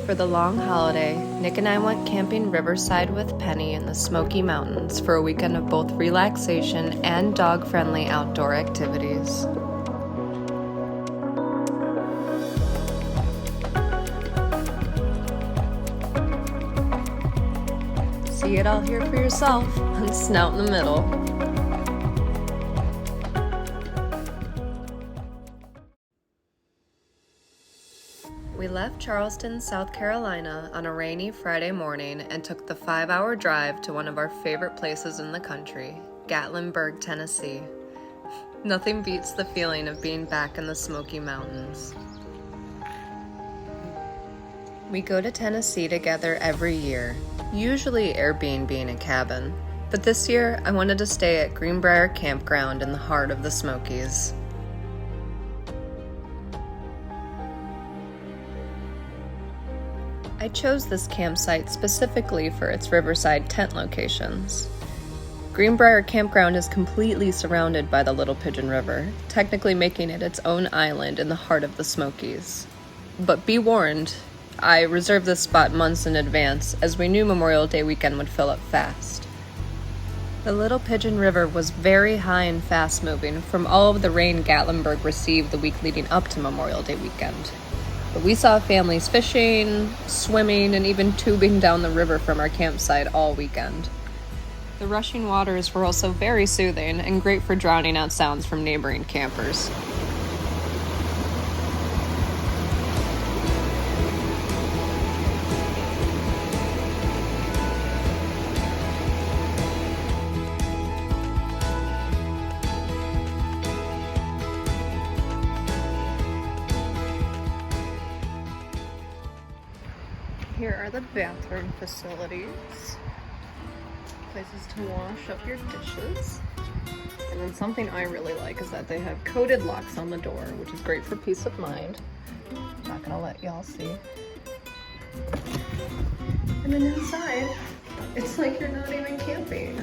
For the long holiday, Nick and I went camping riverside with Penny in the Smoky Mountains for a weekend of both relaxation and dog-friendly outdoor activities. See it all here for yourself on Snout in the Middle. We left Charleston, South Carolina on a rainy Friday morning and took the 5-hour drive to one of our favorite places in the country, Gatlinburg, Tennessee. Nothing beats the feeling of being back in the Smoky Mountains. We go to Tennessee together every year, usually Airbnb-ing a cabin, but this year I wanted to stay at Greenbrier Campground in the heart of the Smokies. I chose this campsite specifically for its riverside tent locations. Greenbrier Campground is completely surrounded by the Little Pigeon River, technically making it its own island in the heart of the Smokies. But be warned, I reserved this spot months in advance as we knew Memorial Day weekend would fill up fast. The Little Pigeon River was very high and fast moving from all of the rain Gatlinburg received the week leading up to Memorial Day weekend. But we saw families fishing, swimming, and even tubing down the river from our campsite all weekend. The rushing waters were also very soothing and great for drowning out sounds from neighboring campers. Here are the bathroom facilities. Places to wash up your dishes. And then something I really like is that they have coded locks on the door, which is great for peace of mind. I'm not gonna let y'all see. And then inside, it's like you're not even camping.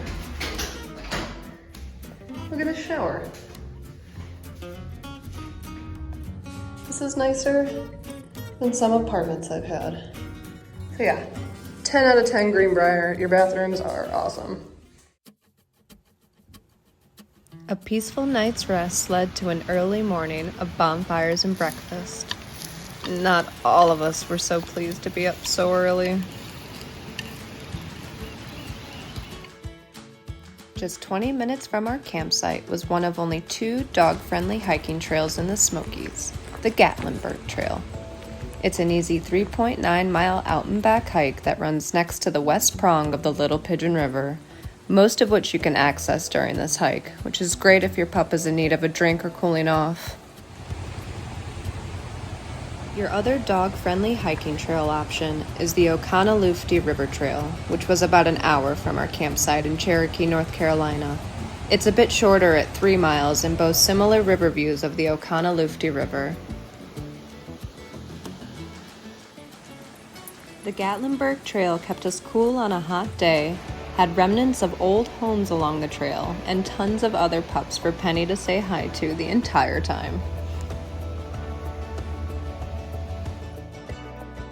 Look at the shower. This is nicer than some apartments I've had. So yeah, 10 out of 10 Greenbrier. Your bathrooms are awesome. A peaceful night's rest led to an early morning of bonfires and breakfast. Not all of us were so pleased to be up so early. Just 20 minutes from our campsite was one of only 2 dog-friendly hiking trails in the Smokies, the Gatlinburg Trail. It's an easy 3.9-mile out and back hike that runs next to the west prong of the Little Pigeon River, most of which you can access during this hike, which is great if your pup is in need of a drink or cooling off. Your other dog-friendly hiking trail option is the Oconaluftee River Trail, which was about an hour from our campsite in Cherokee, North Carolina. It's a bit shorter at 3 miles and boasts similar river views of the Oconaluftee River. The Gatlinburg Trail kept us cool on a hot day, had remnants of old homes along the trail, and tons of other pups for Penny to say hi to the entire time.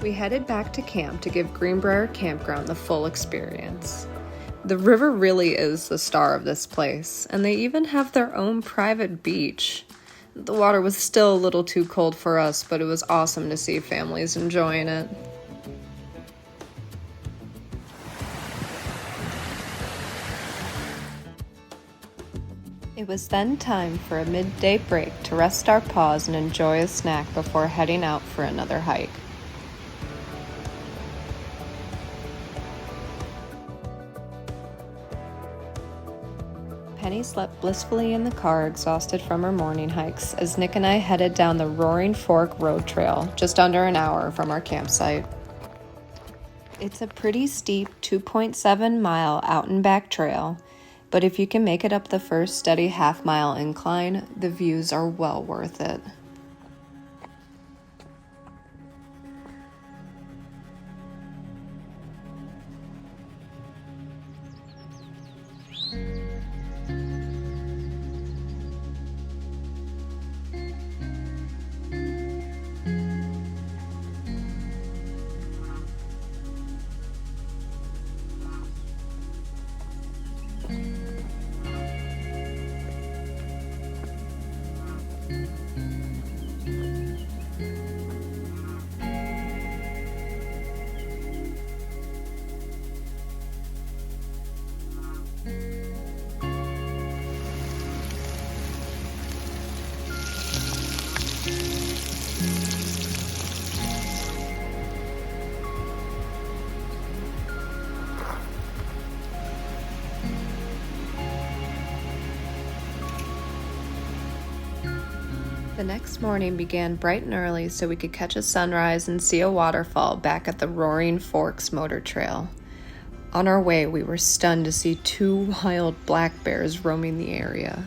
We headed back to camp to give Greenbrier Campground the full experience. The river really is the star of this place, and they even have their own private beach. The water was still a little too cold for us, but it was awesome to see families enjoying it. It was then time for a midday break to rest our paws and enjoy a snack before heading out for another hike. Penny slept blissfully in the car, exhausted from her morning hikes, as Nick and I headed down the Roaring Fork Road Trail, just under an hour from our campsite. It's a pretty steep 2.7-mile out and back trail, but if you can make it up the first steady half-mile incline, the views are well worth it. The next morning began bright and early so we could catch a sunrise and see a waterfall back at the Roaring Forks Motor Trail. On our way, we were stunned to see 2 wild black bears roaming the area.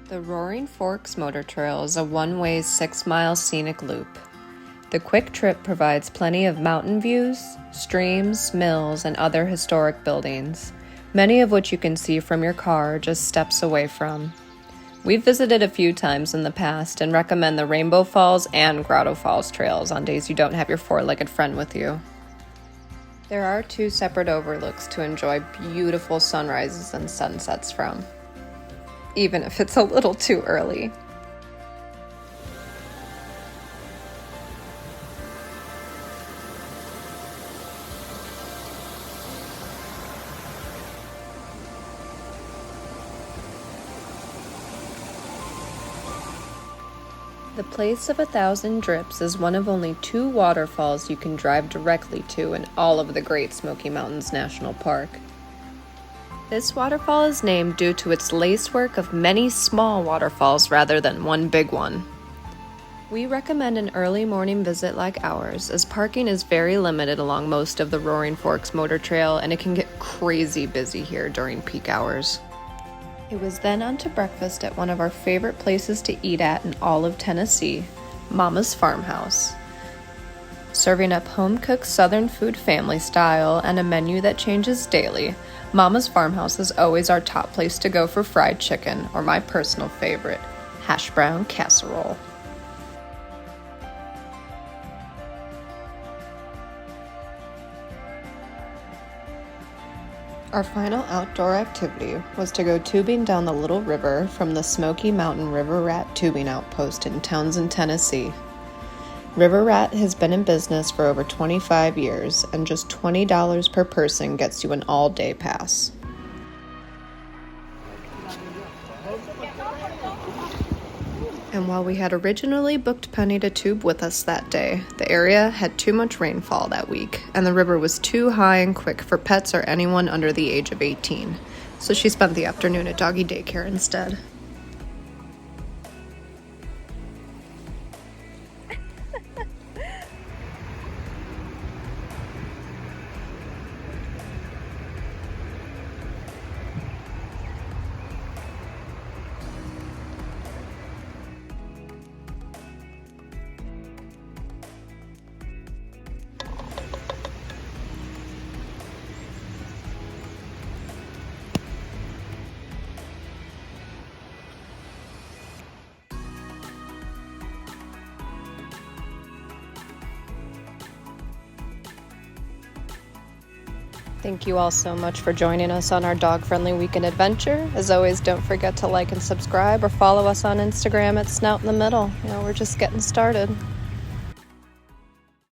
The Roaring Forks Motor Trail is a one-way 6-mile scenic loop. The quick trip provides plenty of mountain views, streams, mills, and other historic buildings, many of which you can see from your car just steps away from. We've visited a few times in the past and recommend the Rainbow Falls and Grotto Falls trails on days you don't have your 4-legged friend with you. There are 2 separate overlooks to enjoy beautiful sunrises and sunsets from, even if it's a little too early. The Place of 1,000 Drips is one of only 2 waterfalls you can drive directly to in all of the Great Smoky Mountains National Park. This waterfall is named due to its lacework of many small waterfalls rather than one big one. We recommend an early morning visit like ours, as parking is very limited along most of the Roaring Forks Motor Trail and it can get crazy busy here during peak hours. It was then on to breakfast at one of our favorite places to eat at in all of Tennessee, Mama's Farmhouse. Serving up home-cooked Southern food family style and a menu that changes daily, Mama's Farmhouse is always our top place to go for fried chicken, or my personal favorite, hash brown casserole. Our final outdoor activity was to go tubing down the Little River from the Smoky Mountain River Rat Tubing Outpost in Townsend, Tennessee. River Rat has been in business for over 25 years, and just $20 per person gets you an all-day pass. And while we had originally booked Penny to tube with us that day, the area had too much rainfall that week, and the river was too high and quick for pets or anyone under the age of 18, so she spent the afternoon at doggy daycare instead. Thank you all so much for joining us on our dog-friendly weekend adventure. As always, don't forget to like and subscribe or follow us on Instagram at Snout in the Middle. We're just getting started.